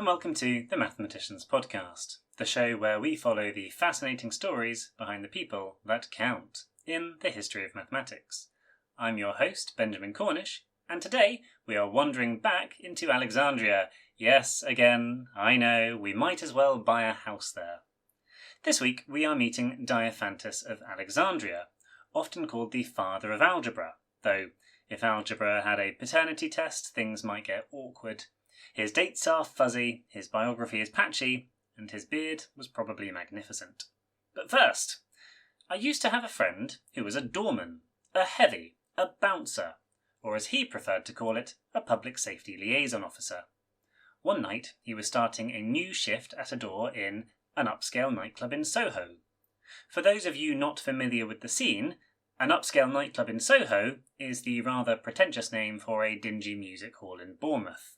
welcome to the Mathematician's Podcast, the show where we follow the fascinating stories behind the people that count in the history of mathematics. I'm your host, Benjamin Cornish, and today we are wandering back into Alexandria. Yes, again, I know, we might as well buy a house there. This week we are meeting Diophantus of Alexandria, often called the father of algebra, though if algebra had a paternity test, things might get awkward. His dates are fuzzy, his biography is patchy, and his beard was probably magnificent. But first, I used to have a friend who was a doorman, a heavy, a bouncer, or as he preferred to call it, a public safety liaison officer. One night, he was starting a new shift at a door in an upscale nightclub in Soho. For those of you not familiar with the scene, an upscale nightclub in Soho is the rather pretentious name for a dingy music hall in Bournemouth.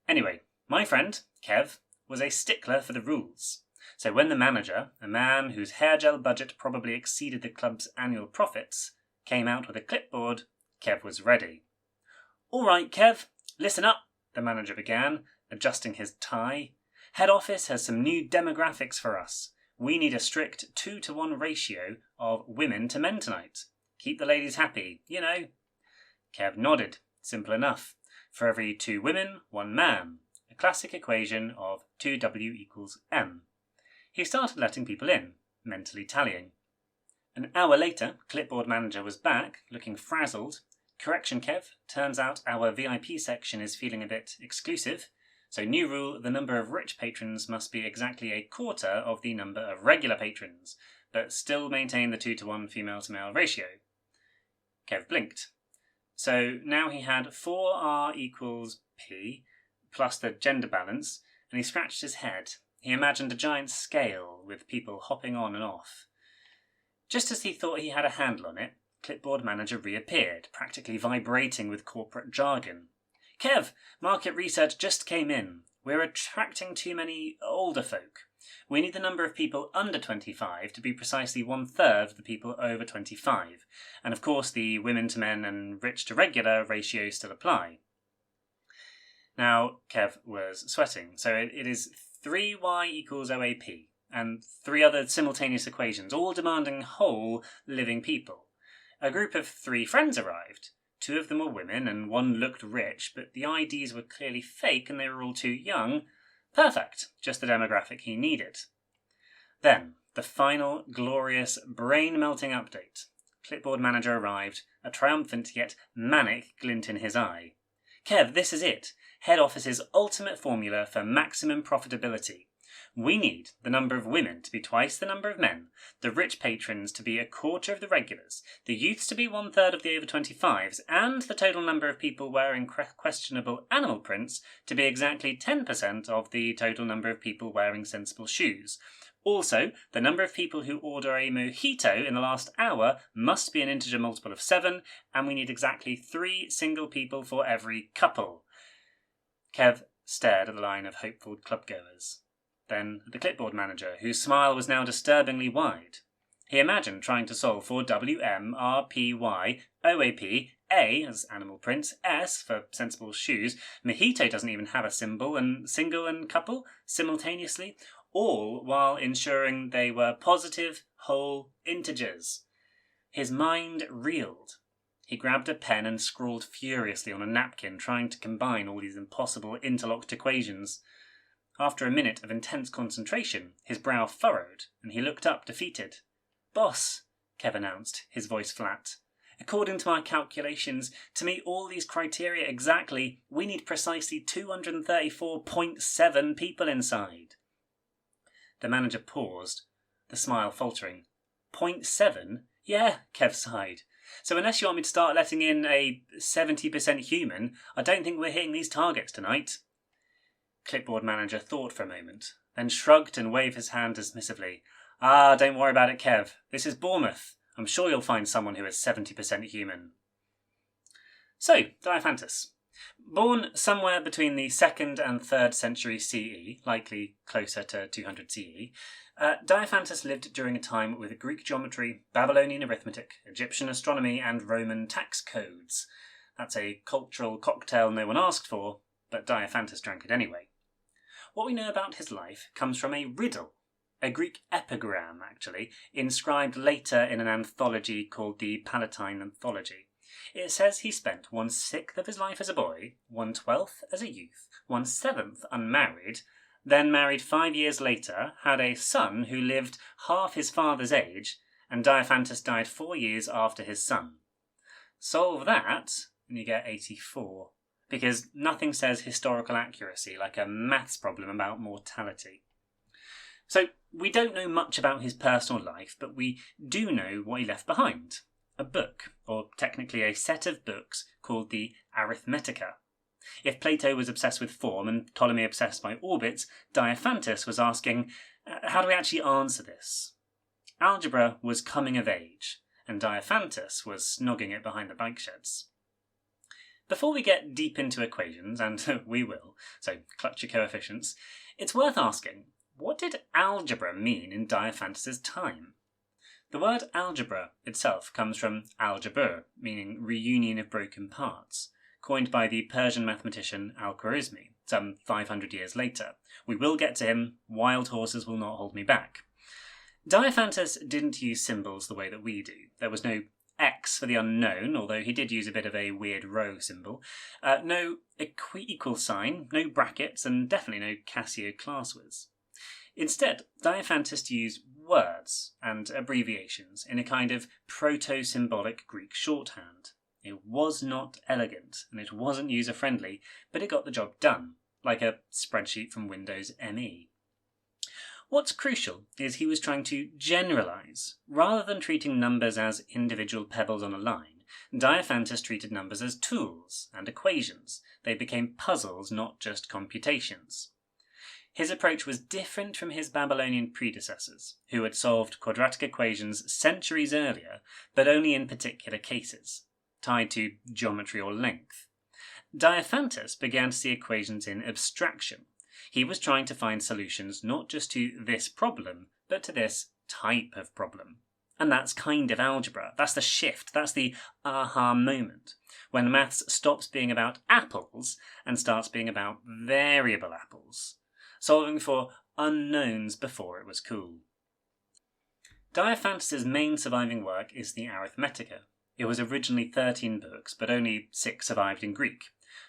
Anyway, my friend, Kev, was a stickler for the rules. So when the manager, a man whose hair gel budget probably exceeded the club's annual profits, came out with a clipboard, Kev was ready. "All right, Kev, listen up," the manager began, adjusting his tie. "Head office has some new demographics for us. We need a strict 2-to-1 ratio of women to men tonight. Keep the ladies happy, you know." Kev nodded. Simple enough. For every 2 women, 1 man. A classic equation of 2W equals M. He started letting people in, mentally tallying. An hour later, clipboard manager was back, looking frazzled. "Correction, Kev. Turns out our VIP section is feeling a bit exclusive. So new rule, the number of rich patrons must be exactly a quarter of the number of regular patrons, but still maintain the 2-to-1 female to male ratio." Kev blinked. So now he had 4R equals P, plus the gender balance, and he scratched his head. He imagined a giant scale with people hopping on and off. Just as he thought he had a handle on it, clipboard manager reappeared, practically vibrating with corporate jargon. "Kev, market research just came in. We're attracting too many older folk. We need the number of people under 25 to be precisely 1/3 of the people over 25. And of course the women to men and rich to regular ratios still apply." Now, Kev was sweating, so it is 3y equals OAP, and 3 other simultaneous equations, all demanding whole, living people. A group of 3 friends arrived. 2 of them were women, and 1 looked rich, but the IDs were clearly fake and they were all too young. Perfect, just the demographic he needed. Then, the final, glorious, brain-melting update. Clipboard manager arrived, a triumphant yet manic glint in his eye. "Kev, this is it. Head office's ultimate formula for maximum profitability. We need the number of women to be twice the number of men, the rich patrons to be a quarter of the regulars, the youths to be 1/3 of the over 25s, and the total number of people wearing questionable animal prints to be exactly 10% of the total number of people wearing sensible shoes. Also, the number of people who order a mojito in the last hour must be an integer multiple of 7, and we need exactly 3 single people for every couple." Kev stared at the line of hopeful clubgoers. Then at the clipboard manager, whose smile was now disturbingly wide. He imagined trying to solve for WM, RPY, OAP, A as animal prints, S for sensible shoes, mojito doesn't even have a symbol, and single and couple simultaneously, all while ensuring they were positive, whole integers. His mind reeled. He grabbed a pen and scrawled furiously on a napkin, trying to combine all these impossible interlocked equations. After a minute of intense concentration, his brow furrowed, and he looked up defeated. "Boss," Kev announced, his voice flat, "according to my calculations, to meet all these criteria exactly, we need precisely 234.7 people inside." The manager paused, the smile faltering. "0.7? Yeah," Kev sighed. "So unless you want me to start letting in a 70% human, I don't think we're hitting these targets tonight." Clipboard manager thought for a moment, then shrugged and waved his hand dismissively. Don't worry about it, Kev. This is Bournemouth. I'm sure you'll find someone who is 70% human." So, Diophantus. Born somewhere between the 2nd and 3rd century CE, likely closer to 200 CE, Diophantus lived during a time with Greek geometry, Babylonian arithmetic, Egyptian astronomy, and Roman tax codes. That's a cultural cocktail no one asked for, but Diophantus drank it anyway. What we know about his life comes from a riddle, a Greek epigram, actually, inscribed later in an anthology called the Palatine Anthology. It says he spent 1/6 of his life as a boy, 1/12 as a youth, 1/7 unmarried, then married 5 years later, had a son who lived half his father's age, and Diophantus died 4 years after his son. Solve that, and you get 84, because nothing says historical accuracy like a maths problem about mortality. So, we don't know much about his personal life, but we do know what he left behind. A book, or technically a set of books, called the Arithmetica. If Plato was obsessed with form and Ptolemy obsessed by orbits, Diophantus was asking, how do we actually answer this? Algebra was coming of age, and Diophantus was snogging it behind the bike sheds. Before we get deep into equations, and we will, so clutch your coefficients, it's worth asking, what did algebra mean in Diophantus's time? The word algebra itself comes from algebra, meaning reunion of broken parts, coined by the Persian mathematician Al-Khwarizmi, some 500 years later. We will get to him, wild horses will not hold me back. Diophantus didn't use symbols the way that we do. There was no X for the unknown, although he did use a bit of a weird row symbol. No equal sign, no brackets, and definitely no Casio class whiz. Instead, Diophantus used words and abbreviations in a kind of proto-symbolic Greek shorthand. It was not elegant, and it wasn't user-friendly, but it got the job done, like a spreadsheet from Windows ME. What's crucial is he was trying to generalize. Rather than treating numbers as individual pebbles on a line, Diophantus treated numbers as tools and equations. They became puzzles, not just computations. His approach was different from his Babylonian predecessors, who had solved quadratic equations centuries earlier, but only in particular cases, tied to geometry or length. Diophantus began to see equations in abstraction. He was trying to find solutions not just to this problem, but to this type of problem. And that's kind of algebra. That's the shift. That's the aha moment, when maths stops being about apples and starts being about variable apples, solving for unknowns before it was cool. Diophantus's main surviving work is the Arithmetica. It was originally 13 books, but only 6 survived in Greek.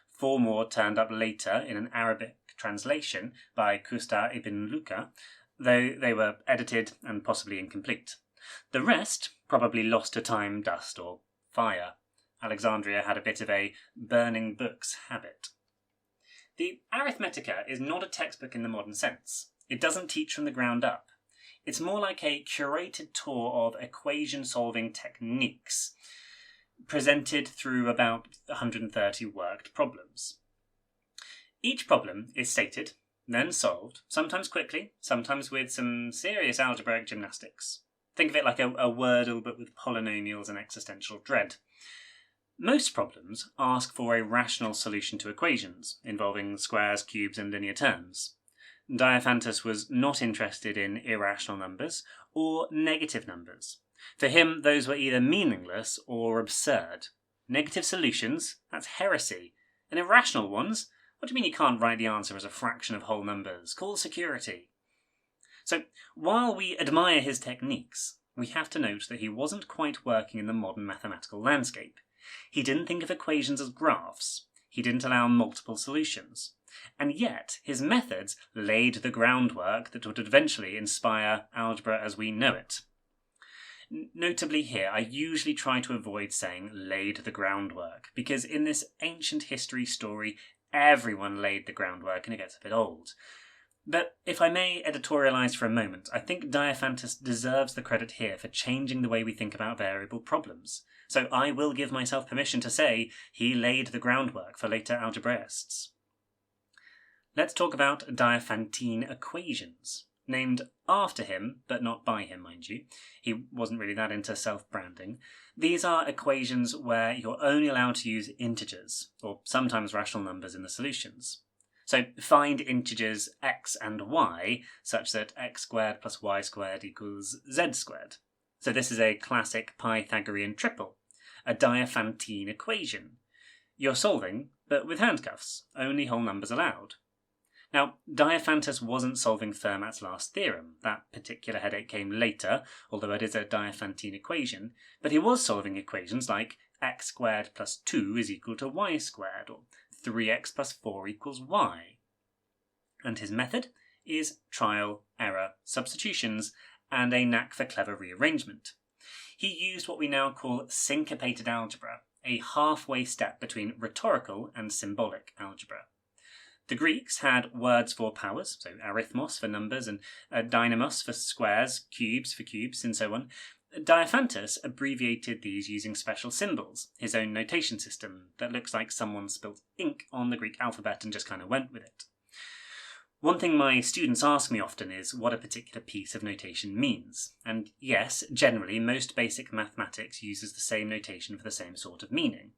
4 more turned up later in an Arabic translation by Kusta ibn Luca, though they were edited and possibly incomplete. The rest probably lost to time, dust, or fire. Alexandria had a bit of a burning books habit. The Arithmetica is not a textbook in the modern sense. It doesn't teach from the ground up. It's more like a curated tour of equation-solving techniques, presented through about 130 worked problems. Each problem is stated, then solved, sometimes quickly, sometimes with some serious algebraic gymnastics. Think of it like a Wordle but with polynomials and existential dread. Most problems ask for a rational solution to equations, involving squares, cubes, and linear terms. Diophantus was not interested in irrational numbers or negative numbers. For him, those were either meaningless or absurd. Negative solutions? That's heresy. And irrational ones? What do you mean you can't write the answer as a fraction of whole numbers? Call security. So, while we admire his techniques, we have to note that he wasn't quite working in the modern mathematical landscape. He didn't think of equations as graphs. He didn't allow multiple solutions. And yet, his methods laid the groundwork that would eventually inspire algebra as we know it. Notably here, I usually try to avoid saying laid the groundwork, because in this ancient history story, everyone laid the groundwork and it gets a bit old. But if I may editorialise for a moment, I think Diophantus deserves the credit here for changing the way we think about variable problems. So I will give myself permission to say he laid the groundwork for later algebraists. Let's talk about Diophantine equations. Named after him, but not by him, mind you. He wasn't really that into self-branding. These are equations where you're only allowed to use integers, or sometimes rational numbers in the solutions. So find integers x and y, such that x squared plus y squared equals z squared. So this is a classic Pythagorean triple, a Diophantine equation. You're solving, but with handcuffs, only whole numbers allowed. Now, Diophantus wasn't solving Fermat's last theorem. That particular headache came later, although it is a Diophantine equation, but he was solving equations like x squared plus 2 is equal to y squared, or 3x plus 4 equals y. And his method is trial, error, substitutions, and a knack for clever rearrangement. He used what we now call syncopated algebra, a halfway step between rhetorical and symbolic algebra. The Greeks had words for powers, so arithmos for numbers and dynamos for squares, cubes for cubes, and so on. Diophantus abbreviated these using special symbols, his own notation system that looks like someone spilt ink on the Greek alphabet and just kind of went with it. One thing my students ask me often is what a particular piece of notation means. And yes, generally, most basic mathematics uses the same notation for the same sort of meaning.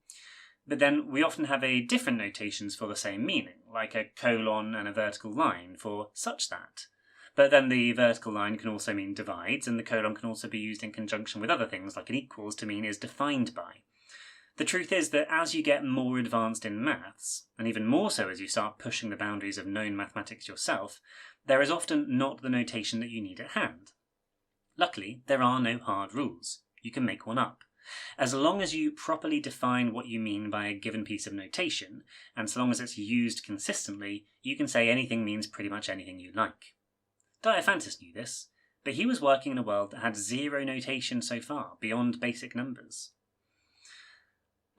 But then we often have different notations for the same meaning, like a colon and a vertical line for such that. But then the vertical line can also mean divides, and the colon can also be used in conjunction with other things, like an equals to mean is defined by. The truth is that as you get more advanced in maths, and even more so as you start pushing the boundaries of known mathematics yourself, there is often not the notation that you need at hand. Luckily, there are no hard rules. You can make one up. As long as you properly define what you mean by a given piece of notation, and so long as it's used consistently, you can say anything means pretty much anything you like. Diophantus knew this, but he was working in a world that had zero notation so far, beyond basic numbers.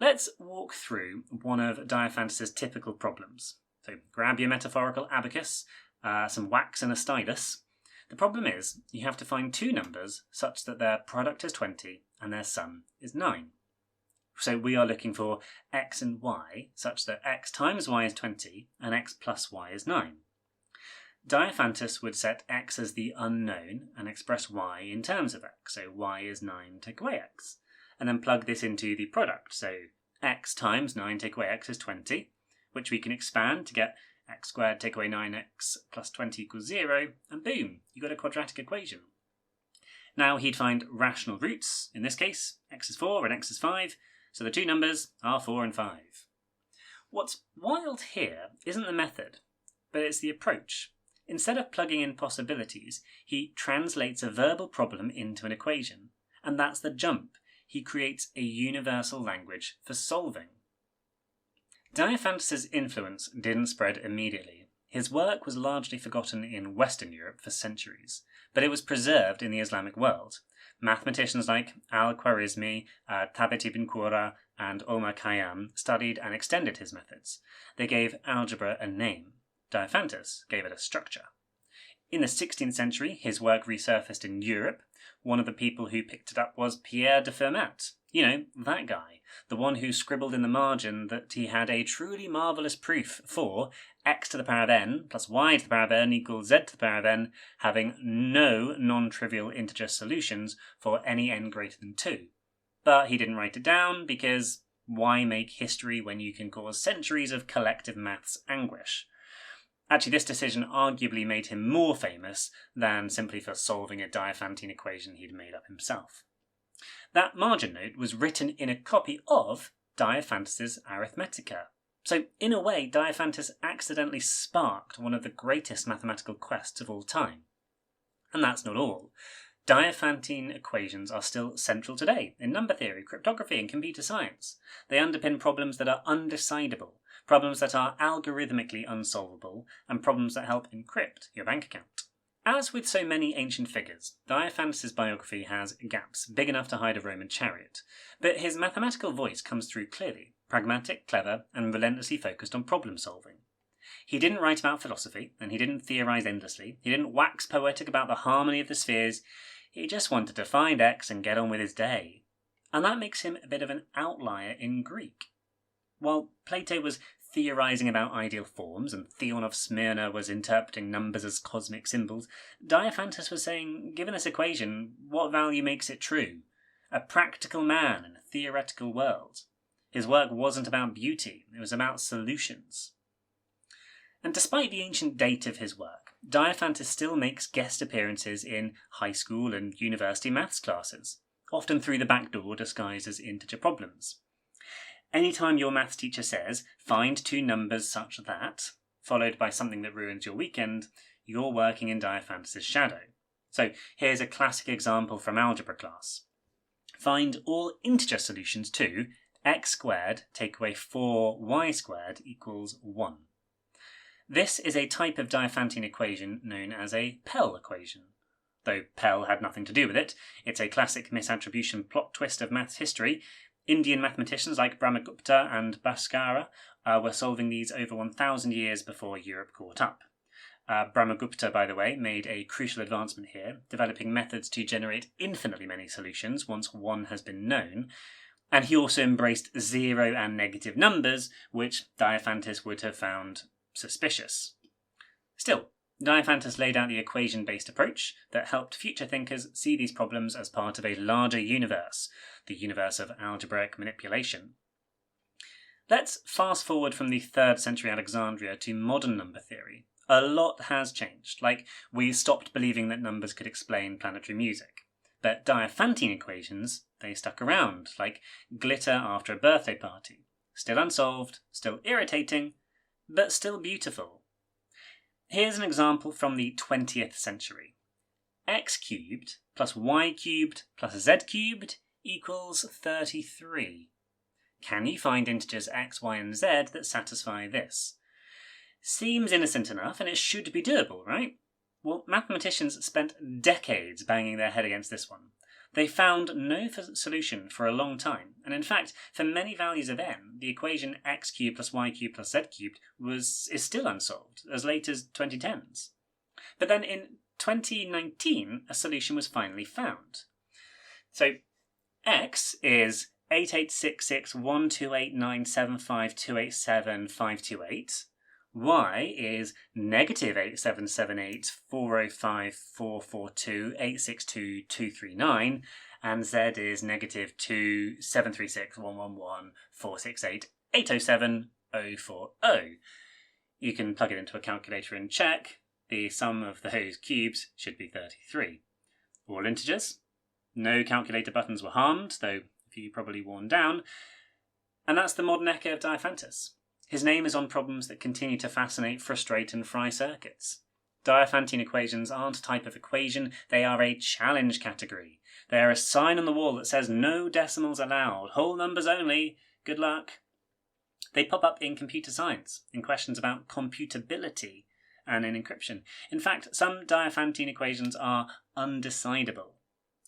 Let's walk through one of Diophantus's typical problems. So grab your metaphorical abacus, some wax and a stylus. The problem is you have to find two numbers such that their product is 20 and their sum is 9. So we are looking for x and y such that x times y is 20 and x plus y is 9. Diophantus would set x as the unknown and express y in terms of x, so y is 9 take away x. And then plug this into the product, so x times 9 take away x is 20, which we can expand to get x squared take away 9x plus 20 equals 0, and boom, you got a quadratic equation. Now he'd find rational roots, in this case, x is 4 and x is 5, so the two numbers are 4 and 5. What's wild here isn't the method, but it's the approach. Instead of plugging in possibilities, he translates a verbal problem into an equation, and that's the jump. He creates a universal language for solving. Diophantus's influence didn't spread immediately. His work was largely forgotten in Western Europe for centuries, but it was preserved in the Islamic world. Mathematicians like Al-Khwarizmi, Thabit ibn Qurra, and Omar Khayyam studied and extended his methods. They gave algebra a name. Diophantus gave it a structure. In the 16th century, his work resurfaced in Europe. One of the people who picked it up was Pierre de Fermat. You know, that guy. The one who scribbled in the margin that he had a truly marvellous proof for x to the power of n plus y to the power of n equals z to the power of n, having no non-trivial integer solutions for any n greater than 2. But he didn't write it down because why make history when you can cause centuries of collective maths anguish? Actually, this decision arguably made him more famous than simply for solving a Diophantine equation he'd made up himself. That margin note was written in a copy of Diophantus's Arithmetica. So, in a way, Diophantus accidentally sparked one of the greatest mathematical quests of all time. And that's not all. Diophantine equations are still central today in number theory, cryptography, and computer science. They underpin problems that are undecidable, problems that are algorithmically unsolvable, and problems that help encrypt your bank account. As with so many ancient figures, Diophantus's biography has gaps big enough to hide a Roman chariot, but his mathematical voice comes through clearly, pragmatic, clever, and relentlessly focused on problem solving. He didn't write about philosophy, and he didn't theorize endlessly, he didn't wax poetic about the harmony of the spheres, he just wanted to find x and get on with his day. And that makes him a bit of an outlier in Greek. While Plato was theorizing about ideal forms, and Theon of Smyrna was interpreting numbers as cosmic symbols, Diophantus was saying, given this equation, what value makes it true? A practical man in a theoretical world. His work wasn't about beauty, it was about solutions. And despite the ancient date of his work, Diophantus still makes guest appearances in high school and university maths classes, often through the back door disguised as integer problems. Anytime your maths teacher says, find two numbers such that, followed by something that ruins your weekend, you're working in Diophantus' shadow. So here's a classic example from algebra class. Find all integer solutions to x squared take away 4y squared equals 1. This is a type of Diophantine equation known as a Pell equation. Though Pell had nothing to do with it, it's a classic misattribution plot twist of maths history. Indian mathematicians like Brahmagupta and Bhaskara were solving these over 1,000 years before Europe caught up. Brahmagupta, by the way, made a crucial advancement here, developing methods to generate infinitely many solutions once one has been known, and he also embraced zero and negative numbers, which Diophantus would have found suspicious. Still, Diophantus laid out the equation-based approach that helped future thinkers see these problems as part of a larger universe, the universe of algebraic manipulation. Let's fast forward from the 3rd century Alexandria to modern number theory. A lot has changed, like we stopped believing that numbers could explain planetary music. But Diophantine equations, they stuck around, like glitter after a birthday party. Still unsolved, still irritating, but still beautiful. Here's an example from the 20th century. X cubed plus y cubed plus z cubed equals 33. Can you find integers x, y and z that satisfy this? Seems innocent enough, and it should be doable, right? Well, mathematicians spent decades banging their head against this one. They found no solution for a long time, and in fact, for many values of n, the equation x cubed plus y cubed plus z cubed is still unsolved, as late as 2010s. But then in 2019, a solution was finally found. So, x is 8866128975287528. Y is negative 8778405442862239, and Z is negative 273611146880740. You can plug it into a calculator and check. The sum of those cubes should be 33. All integers. No calculator buttons were harmed, though a few probably worn down. And that's the modern echo of Diophantus. His name is on problems that continue to fascinate, frustrate and fry circuits. Diophantine equations aren't a type of equation, they are a challenge category. They are a sign on the wall that says no decimals allowed, whole numbers only, good luck. They pop up in computer science, in questions about computability and in encryption. In fact, some Diophantine equations are undecidable.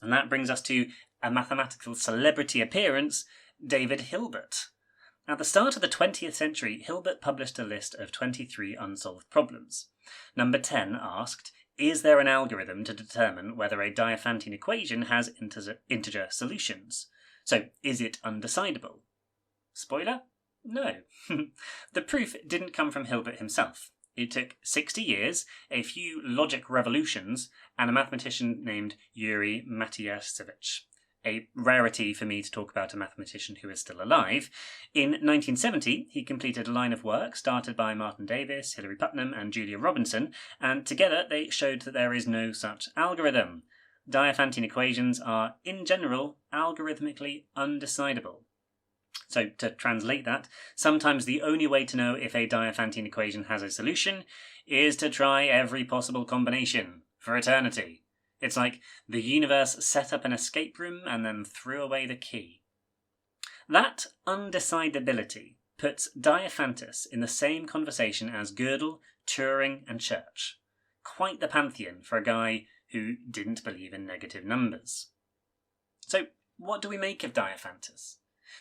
And that brings us to a mathematical celebrity appearance, David Hilbert. At the start of the 20th century, Hilbert published a list of 23 unsolved problems. Number 10 asked, is there an algorithm to determine whether a Diophantine equation has integer solutions? So, is it undecidable? Spoiler? No. The proof didn't come from Hilbert himself. It took 60 years, a few logic revolutions, and a mathematician named Yuri Matiashevich. A rarity for me to talk about a mathematician who is still alive. In 1970, he completed a line of work started by Martin Davis, Hilary Putnam and Julia Robinson, and together they showed that there is no such algorithm. Diophantine equations are, in general, algorithmically undecidable. So, to translate that, sometimes the only way to know if a Diophantine equation has a solution is to try every possible combination for eternity. It's like the universe set up an escape room and then threw away the key. That undecidability puts Diophantus in the same conversation as Gödel, Turing and Church. Quite the pantheon for a guy who didn't believe in negative numbers. So, what do we make of Diophantus?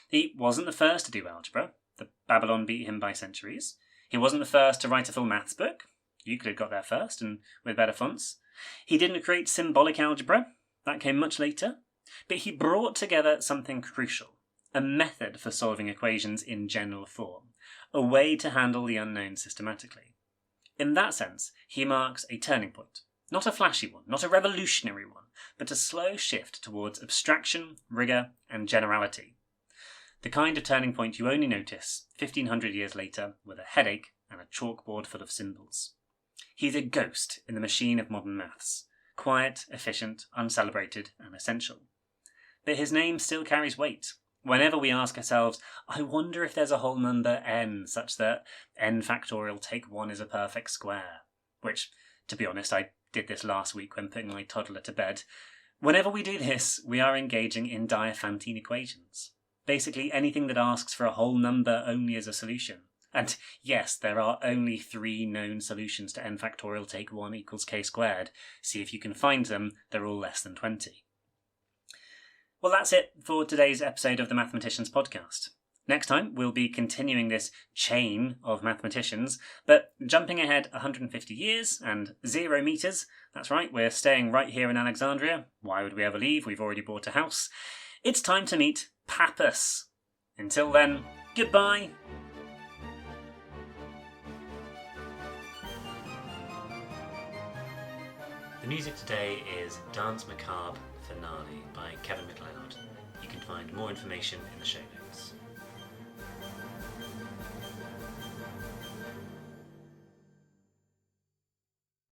He wasn't the first to do algebra. The Babylon beat him by centuries. He wasn't the first to write a full maths book. Euclid got there first, and with better fonts. He didn't create symbolic algebra. That came much later. But he brought together something crucial. A method for solving equations in general form. A way to handle the unknown systematically. In that sense, he marks a turning point. Not a flashy one, not a revolutionary one, but a slow shift towards abstraction, rigour, and generality. The kind of turning point you only notice 1500 years later with a headache and a chalkboard full of symbols. He's a ghost in the machine of modern maths, quiet, efficient, uncelebrated, and essential. But his name still carries weight. Whenever we ask ourselves, I wonder if there's a whole number n such that n factorial take 1 is a perfect square, which, to be honest, I did this last week when putting my toddler to bed. Whenever we do this, we are engaging in Diophantine equations. Basically anything that asks for a whole number only as a solution. And yes, there are only 3 known solutions to n factorial take 1 equals k squared. See if you can find them, they're all less than 20. Well, that's it for today's episode of the Mathematicians podcast. Next time, we'll be continuing this chain of mathematicians, but jumping ahead 150 years and 0 metres. That's right, we're staying right here in Alexandria. Why would we ever leave? We've already bought a house. It's time to meet Pappus. Until then, goodbye. The music today is Dance Macabre Finale by Kevin MacLeod. You can find more information in the show notes.